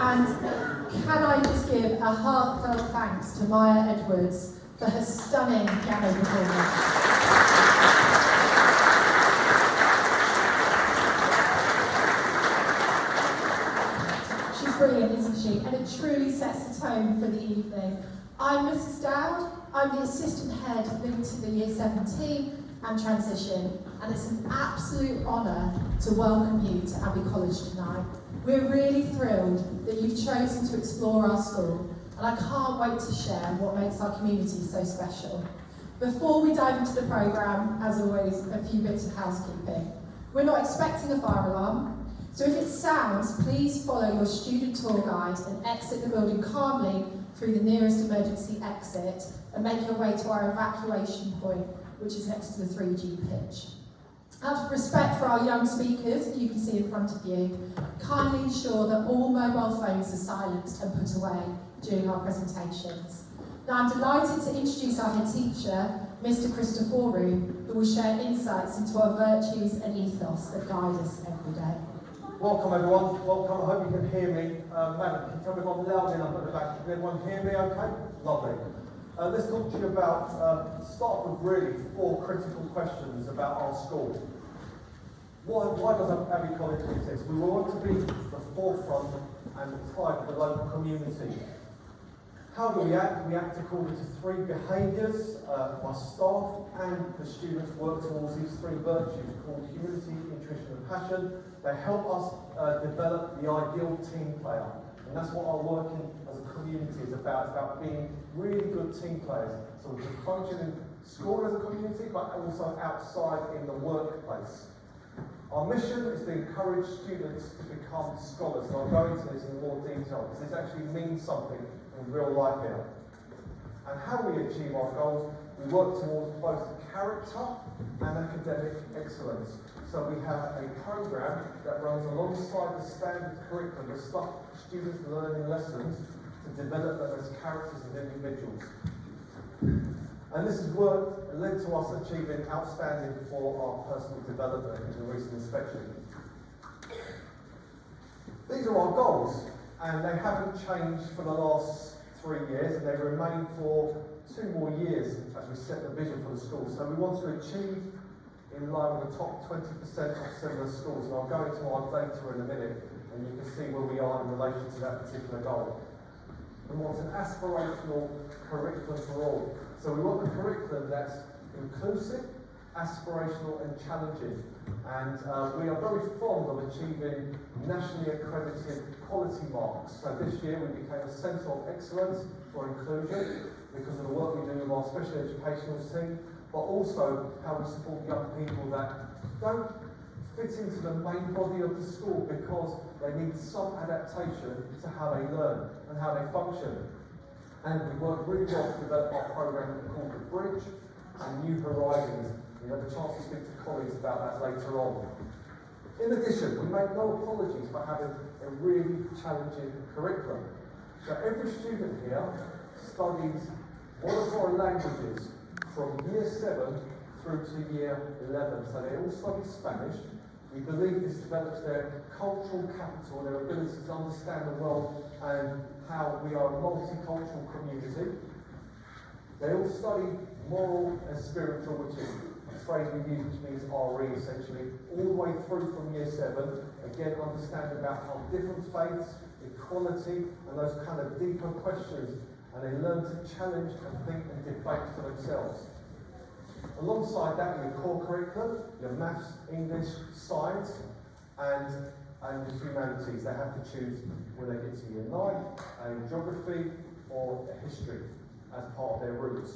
And can I just give a heartfelt thanks to Maya Edwards for her stunning piano performance. Brilliant, isn't she? And it truly sets the tone for the evening. I'm Mrs. Dowd. I'm the assistant head linked to the Year 7 team and transition, and it's an absolute honour to welcome you to Abbey College tonight. We're really thrilled that you've chosen to explore our school, and I can't wait to share what makes our community so special. Before we dive into the programme, as always, a few bits of housekeeping. We're not expecting a fire alarm, so if it sounds, please follow your student tour guide and exit the building calmly through the nearest emergency exit and make your way to our evacuation point, which is next to the 3G pitch. Out of respect for our young speakers that you can see in front of you, kindly ensure that all mobile phones are silenced and put away during our presentations. Now I'm delighted to introduce our head teacher, Mr. Christoforou, who will share insights into our virtues and ethos that guide us every day. Welcome everyone, welcome. I hope you can hear me. Madam, can you tell me if I'm loud enough at the back? Can everyone hear me okay? Lovely. Let's talk to you about, start with really 4 critical questions about our school. Why does Abbey College exist? We want to be the forefront and the pride of the local community. How do we act? We act according to 3 behaviours. My staff and the students work towards these 3 virtues called humility, intuition and passion. They help us develop the ideal team player. And that's what our working as a community is about. It's about being really good team players. So we can function in school as a community, but also outside in the workplace. Our mission is to encourage students to become scholars. And I'll go into this in more detail because this actually means something in real life here. And how we achieve our goals, we work towards both character and academic excellence. So we have a programme that runs alongside the standard curriculum, the stuff students learn in lessons to develop them as characters and individuals. And this has led to us achieving outstanding for our personal development in the recent inspection. These are our goals, and they haven't changed for the last 3 years, and they remain for 2 more years as we set the vision for the school. So we want to achieve in line with the top 20% of similar schools, and I'll go into our data in a minute, and you can see where we are in relation to that particular goal. We want an aspirational curriculum for all. So we want a curriculum that's inclusive, aspirational and challenging. And we are very fond of achieving nationally accredited quality marks. So this year we became a centre of excellence for inclusion because of the work we do with our special educational team, but also how we support young people that don't fit into the main body of the school because they need some adaptation to how they learn and how they function. And we work really well to develop our programme called The Bridge and New Horizons. We have a chance to speak to colleagues about that later on. In addition, we make no apologies for having a really challenging curriculum. So every student here studies one of our languages from Year 7 through to Year 11. So they all study Spanish. We believe this develops their cultural capital, their ability to understand the world and how we are a multicultural community. They all study moral and spiritual, which is a phrase we use which means RE essentially, all the way through from Year 7. Again, understanding about how different faiths, equality, and those kind of deeper questions, and they learn to challenge and think and debate for themselves. Alongside that, your core curriculum, your maths, English, science, and the humanities. They have to choose when they get to Year 9, a geography or a history as part of their routes.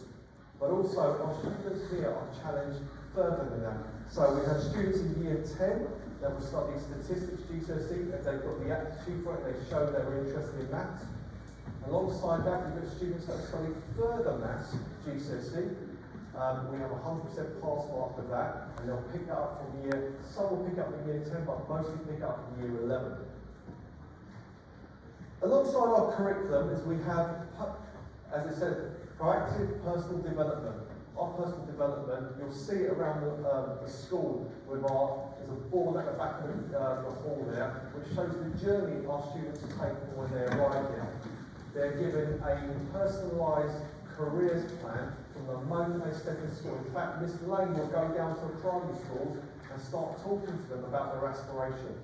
But also, our students here are challenged further than that. So we have students in Year 10 that will study statistics GCSE, and they've got the aptitude for it, they show they're interested in maths. Alongside that, we've got students that study further maths GCSE. We have a 100% pass mark for that, and they'll pick that up from some will pick up in Year 10, but mostly pick up from Year 11. Alongside our curriculum is we have, as I said, proactive personal development. Our about personal development, you'll see it around the school with there's a board at the back of the hall there, which shows the journey our students take when they arrive here. They're given a personalised careers plan from the moment they step in school. In fact, Miss Lane will go down to the primary schools and start talking to them about their aspirations,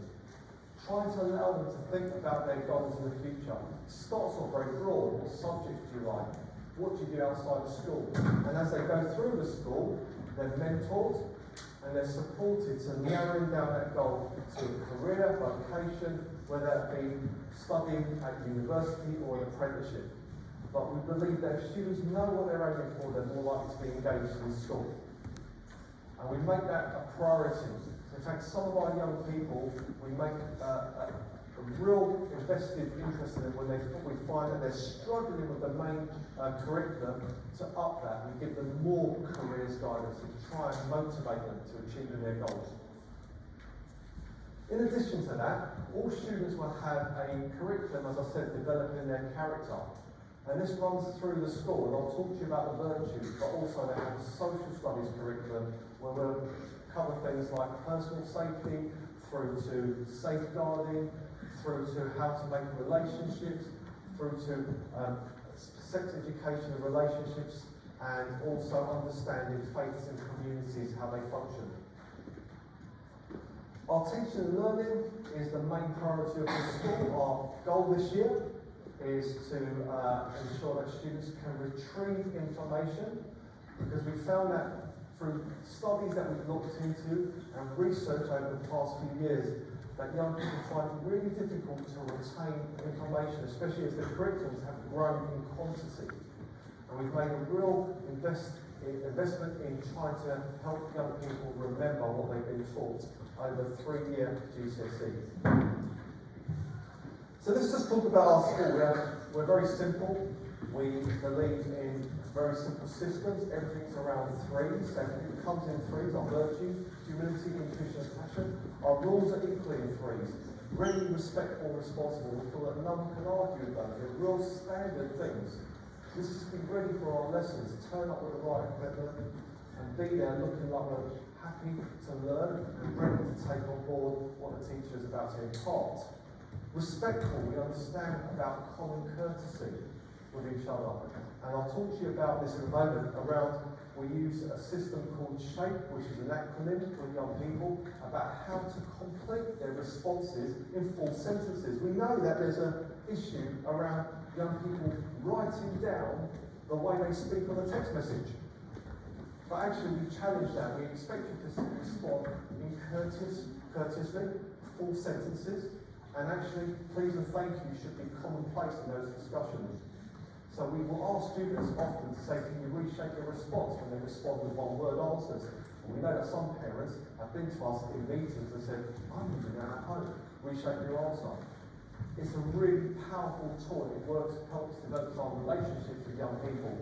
trying to allow them to think about their goals in the future. It starts off very broad. What subjects do you like? What do you do outside of school? And as they go through the school, they're mentored and they're supported to narrowing down that goal to a career, vocation, whether it be studying at university or an apprenticeship. But we believe that if students know what they're aiming for, they're more likely to be engaged in school. And we make that a priority. In fact, some of our young people, we make a real invested interest in them when we find that they're struggling with the main curriculum. To up that, we give them more careers guidance to try and motivate them to achieving their goals. In addition to that, all students will have a curriculum, as I said, developing their character. And this runs through the school, and I'll talk to you about the virtues, but also they have a social studies curriculum where we'll cover things like personal safety, through to safeguarding, through to how to make relationships, through to sex education and relationships, and also understanding faiths and communities, how they function. Our teaching and learning is the main priority of the school. Our goal this year is to ensure that students can retrieve information, because we found that through studies that we've looked into and research over the past few years, that young people find it really difficult to retain information, especially as the curriculums have grown in quantity. And we've made a real investment in trying to help young people remember what they've been taught over 3-year GCSEs. So let's just talk about our school. We're very simple. We believe in very simple systems. Everything's around 3s. Everything comes in 3s. Our virtues, humility, intuition, and passion. Our rules are equally in 3s. Really respectful and responsible. We feel that no one can argue with those. They're real standard things. Let's just be ready for our lessons. Turn up with the right equipment and be there looking like we're happy to learn and ready to take on board what the teacher is about to impart. Respectful, we understand about common courtesy with each other. And I'll talk to you about this in a moment around, we use a system called SHAPE, which is an acronym for young people, about how to complete their responses in full sentences. We know that there's an issue around young people writing down the way they speak on a text message. But actually we challenge that. We expect you to respond in courteously, full sentences, and actually please and thank you should be commonplace in those discussions. So we will ask students often to say, can you reshape your response when they respond with one-word answers? And we know that some parents have been to us in meetings and said, I'm using that at home, reshape your answer. It's a really powerful tool. It helps develop our relationships with young people.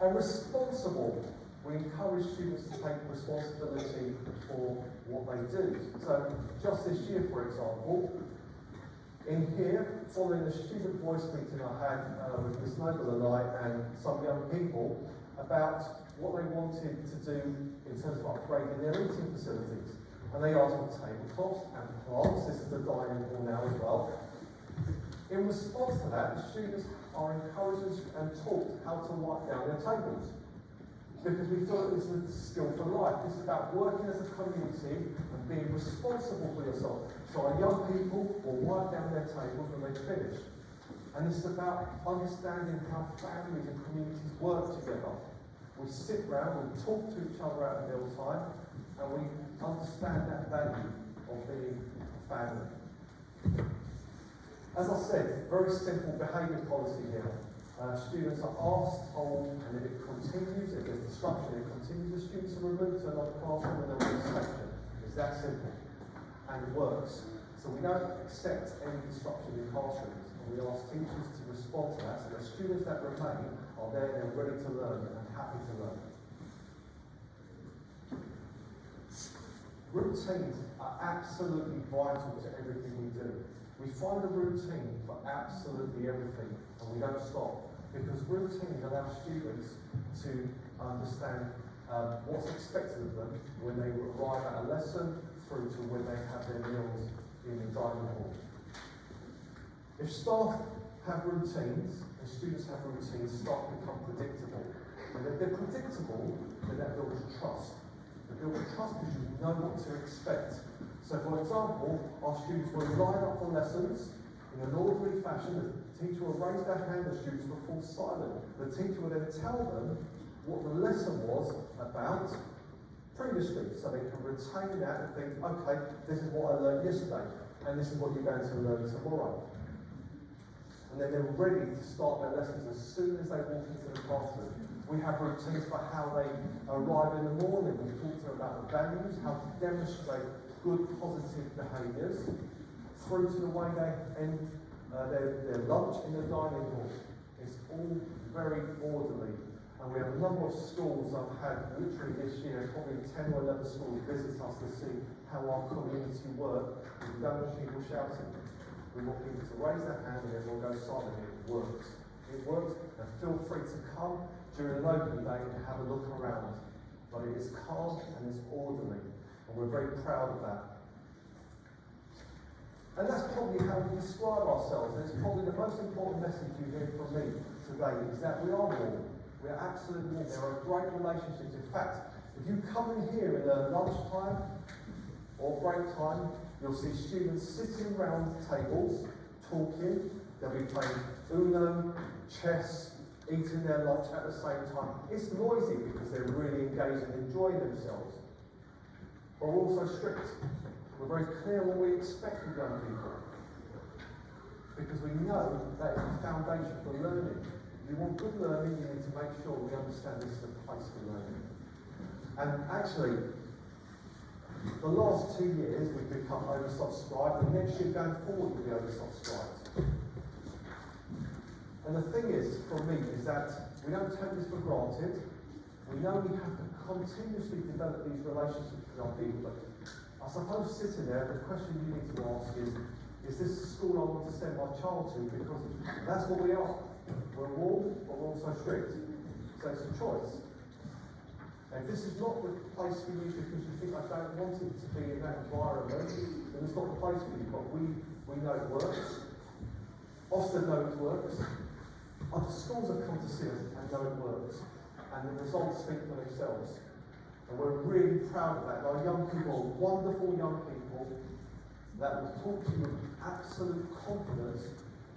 And responsible, we encourage students to take responsibility for what they do. So just this year, for example, in here, following the student voice meeting I had with Miss Noble and I and some young people about what they wanted to do in terms of upgrading their eating facilities. And they asked for tabletops and plants. This is the dining hall now as well. In response to that, the students are encouraged and taught how to wipe down their tables. Because we thought this was a skill for life. This is about working as a community and being responsible for yourself. So our young people will wipe down their tables when they finish. And it's about understanding how families and communities work together. We sit round, we talk to each other at meal time, and we understand that value of being a family. As I said, very simple behaviour policy here. Students are asked, told, and if it continues, if there's disruption, it continues, the students are removed to another classroom and they're in inspection. It's that simple. And it works. So we don't accept any disruption in classrooms, and we ask teachers to respond to that, so the students that remain are there, they're ready to learn and happy to learn. Routines are absolutely vital to everything we do. We find a routine for absolutely everything, and we don't stop, because routines allow students to understand what's expected of them when they arrive at a lesson through to when they have their meals in the dining hall. If staff have routines and students have routines, staff become predictable. And if they're predictable, then that builds trust. It builds trust because you know what to expect. So for example, our students will line up for lessons in an orderly fashion. The teacher will raise their hand, the students will fall silent. The teacher will then tell them what the lesson was about previously, so they can retain that and think, okay, this is what I learned yesterday, and this is what you're going to learn tomorrow. And then they're ready to start their lessons as soon as they walk into the classroom. We have routines for how they arrive in the morning. We talk to them about the values, how to demonstrate good, positive behaviours, through to the way they end their lunch in the dining hall. It's all very orderly. And we have a number of schools I've had literally this year, probably 10 or 11 schools visit us to see how our community work. We don't want people shouting. We want people to raise their hand and everyone goes silent. It works. It works, and feel free to come during an open day and have a look around. But it is calm and it's orderly, and we're very proud of that. And that's probably how we describe ourselves. And it's probably the most important message you hear from me today is that we are warm. We are absolutely warm. There are great relationships. In fact, if you come in here in lunchtime or break time, you'll see students sitting around tables, talking. They'll be playing Uno, chess, eating their lunch at the same time. It's noisy because they're really engaged and enjoying themselves. But we're also strict. We're very clear what we expect of young people. Because we know that is the foundation for learning. If you want good learning, you need to make sure we understand this is a place for learning. And actually, the last 2 years we've become oversubscribed, and next year going forward we'll be oversubscribed. And the thing is, for me, is that we don't take this for granted. We know we have to continuously develop these relationships with our people. But I suppose sitting there, the question you need to ask is this the school I want to send my child to? Because that's what we are. We're warm, but we're also strict. So it's a choice. And if this is not the place for you because you think I don't want it to be in that environment, then it's not the place for you. But we know it works. Often know it works. Other schools have come to see us and know it works. And the results speak for themselves. And we're really proud of that. Our young people are wonderful young people that will talk to you with absolute confidence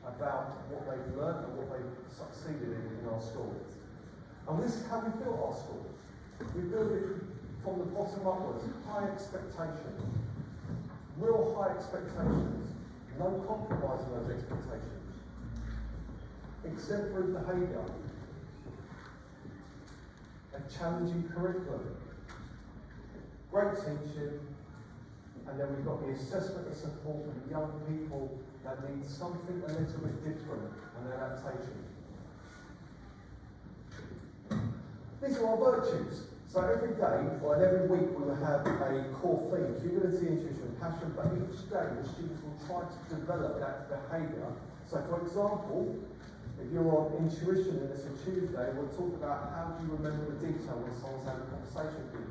about what they've learned and what they've succeeded in our school. And this is how we built our school. We build it from the bottom upwards, high expectations, real high expectations, no compromise in those expectations, exemplary behaviour, a challenging curriculum, great teaching, and then we've got the assessment and support for the young people that need something a little bit different and adaptation. These are our virtues. So every day, or every week, we will have a core theme, humility, intuition, passion, but each day the students will try to develop that behaviour. So for example, if you're on intuition and it's a Tuesday, we'll talk about how do you remember the detail when someone's having a conversation with you.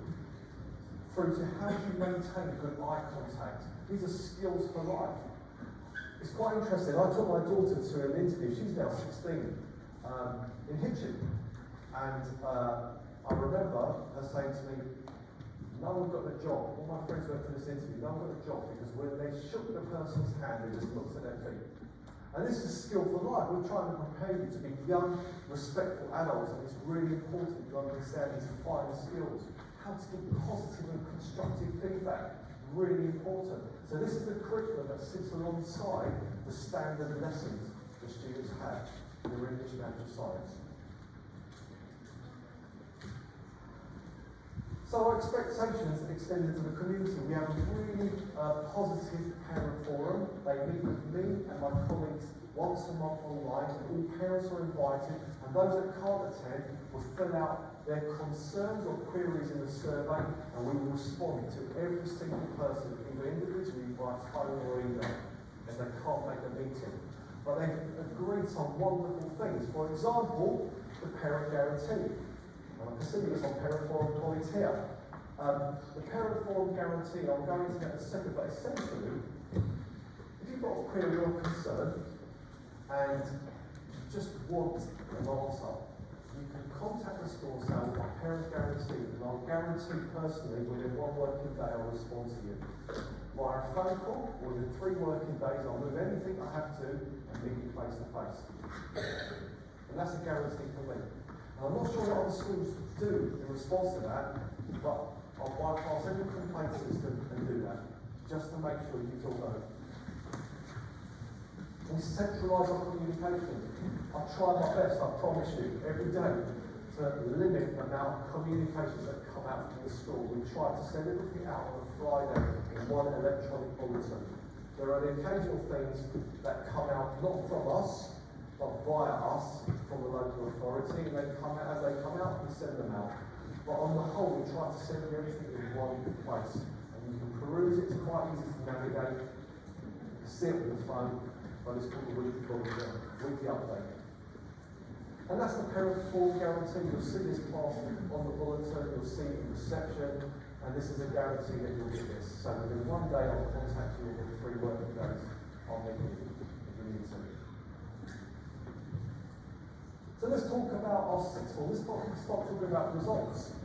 Through to how do you maintain good eye contact. These are skills for life. It's quite interesting. I took my daughter to an interview, she's now 16, in Hitchin. And I remember her saying to me, no one got the job. All my friends went for this interview, no one got the job because when they shook the person's hand, they just looked at their feet. And this is skill for life. We're trying to prepare you to be young, respectful adults, and it's really important you understand these 5 skills. How to give positive and constructive feedback, really important. So this is the curriculum that sits alongside the standard lessons the students have in the English Natural Science. So our expectations extended to the community. We have a really positive parent forum. They meet with me and my colleagues once a month online. All parents are invited, and those that can't attend will fill out their concerns or queries in the survey, and we will respond to every single person, either individually by phone or email, if they can't make a meeting. But they've agreed on wonderful things. For example, the parent guarantee. And I can see this on Parent Forum colleagues here. The Parent Forum guarantee, I'm going to get a second, but essentially, if you've got a query or concern and you just want an answer, you can contact the school and say, I've got a parent guarantee, and I'll guarantee personally within 1 working day I'll respond to you. Via a phone call, or within 3 working days, I'll move anything I have to and meet you face to face. And that's a guarantee for me. And I'm not sure what other schools do in response to that, but I'll bypass every complaint system and do that, just to make sure you feel known. We centralise our communication. I try my best, I promise you, every day, to limit the amount of communications that come out from the school. We try to send everything out on a Friday in one electronic bulletin. There are the occasional things that come out not from us, but via us, from the local authority, and they come out, as they come out, we send them out. But on the whole, we try to send everything in one place. And you can peruse it, it's quite easy to navigate. You can see it with the phone, but it's called the weekly bulletin, weekly update. And that's the Parent Forum guarantee. You'll see this plastered on the bulletin, you'll see it in reception, and this is a guarantee that you'll get this. So within 1 day, I'll contact you, within 3 working days, I'll meet you if you need to. So let's talk about our sixth form. Let's start talking about results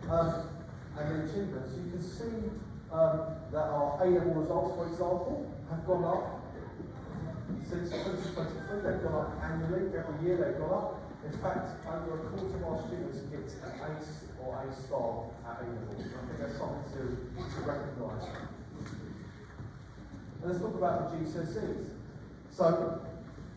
and the achievements. You can see that our A-level results, for example, have gone up since 2023. They've gone up annually, every year they've gone up. In fact, over a quarter of our students get an A or A star at A-level. I think that's something to recognise. And let's talk about the GCSEs. So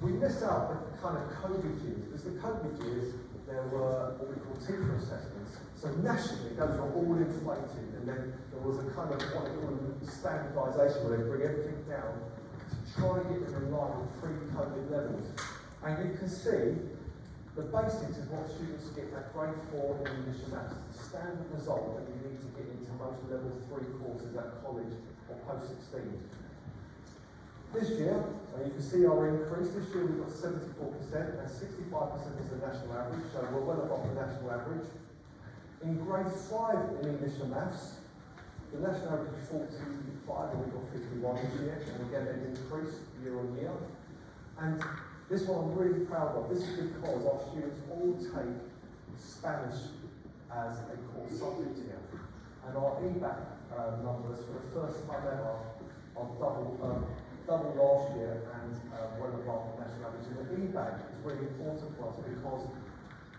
we missed out the kind of COVID years, because the COVID years, there were what we call teacher assessments. So nationally, those were all inflated, and then there was a kind of what they call standardisation, where they bring everything down to try and get them in line with pre-COVID levels. And you can see the basics is what students get at grade 4 in English and Maths, the standard result that you need to get into most level 3 courses at college or post-16. This year, you can see our increase. This year we've got 74% and 65% is the national average, so we're well above the national average. In grade 5 in English and Maths, the national average is 45 and we've got 51 this year, and again they've increased year on year. And this one I'm really proud of. This is because our students all take Spanish as a core subject here. And our EBAC numbers for the first time ever are double last year and well above the national average. And the EBAC is really important for us because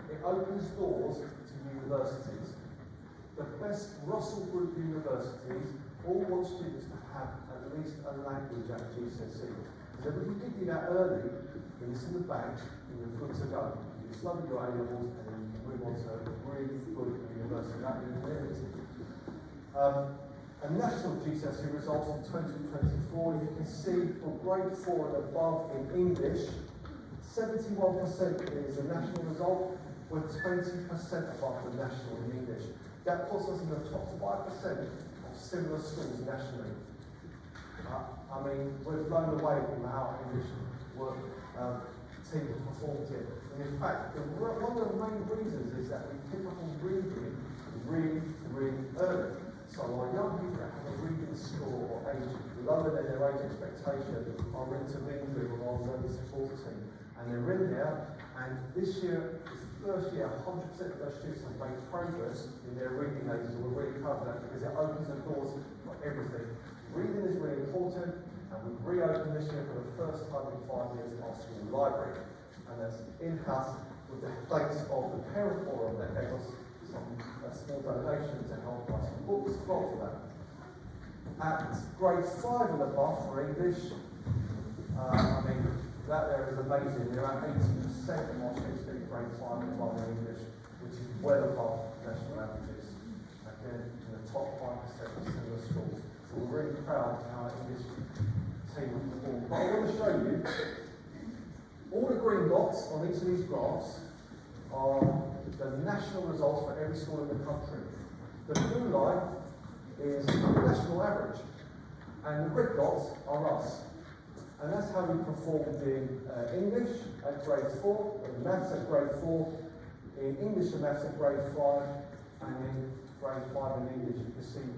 it opens doors to universities. The best Russell Group universities all want students to have at least a language at GCSE. So if we give you that early, when it's in the bank, you're good to go. You study your A-levels and then you move on to a really good university. That is limited. And national GCSE results in 2024, you can see for grade 4 and above in English, 71% is the national result, with 20% above the national in English. That puts us in the top 5% of similar schools nationally. I mean, we're blown away from how English work team have performed here. And in fact, one of the main reasons is that we pick up on reading really, really early. So our young people that have a reading score or age lower than their age expectation are intervened with on our learning support team. And they're in there, and this year is the first year 100% of those students have made progress in their reading ages, and we're really proud of that because it opens the doors for everything. Reading is really important, and we've reopened this year for the first time in 5 years our school library. And that's in-house with the thanks of the Parent Forum that gave us a small donation to help buy some books as well for that. At grade 5 and above for English, I mean, that there is amazing. There are 80% of our students getting grade 5 and above in English, which is well above national averages. Again, in the top 5% of similar schools. So we're really proud of how our English team has performed. But I want to show you, all the green dots on each of these graphs are the national results for every school in the country. The blue line is the national average, and the red dots are us. And that's how we performed in English at grade 4, in Maths at grade 4, In English and maths at grade 5, and in grade 5 in English, you can see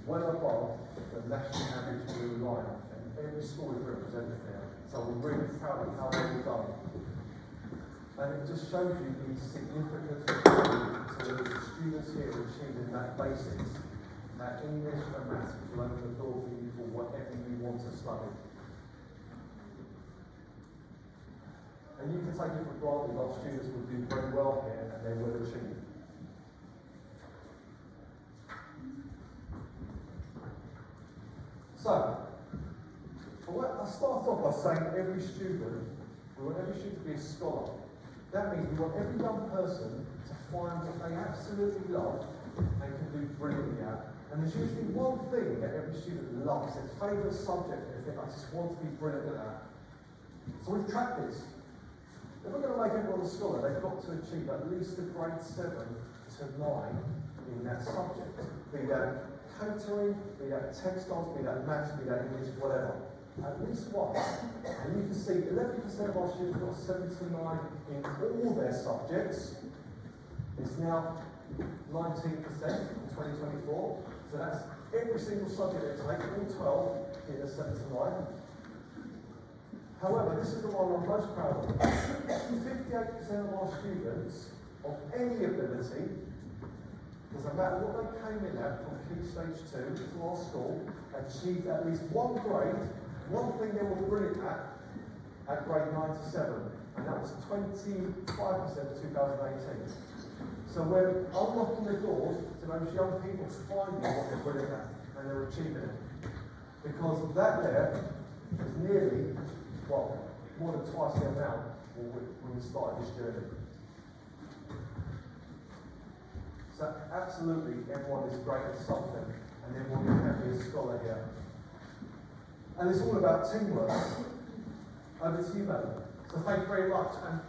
well above the national average blue line. And every school is represented there. So we're really proud of how well we've done. And it just shows you the significance to the students here achieving that basics, that English and maths, which will open the door for you for whatever you want to study. And you can take it for granted our students will do very well here and they will achieve. So, I'll start off by saying every student, we want every student to be a scholar. That means we want every young person to find what they absolutely love and can do brilliantly at. And there's usually one thing that every student loves, their favourite subject, they think, I just want to be brilliant at that. So we've tracked this. If we're going to make everyone a scholar, they've got to achieve at least a grade 7 to 9 in that subject. Be that catering, be that textiles, be that maths, be that English, whatever. At least one. And you can see 11% of our students got 7 to 9 in all their subjects. It's now 19% in 2024. So that's every single subject they take, all 12 in a 7 to 9. However, this is the one I'm most proud of. 58% of our students of any ability, doesn't matter what they came in at from Key Stage 2 to our school, achieved at least one grade, one thing they were brilliant at grade 9 to 7. And that was 25% of 2018. So we're unlocking the doors to those young people finding what they're brilliant at, and they're achieving it. Because that there is nearly, well, more than twice the amount when we started this journey. So absolutely, everyone is great at something, and everyone can be a scholar here. And it's all about teamwork. Over to you, madam. So thank you very much. And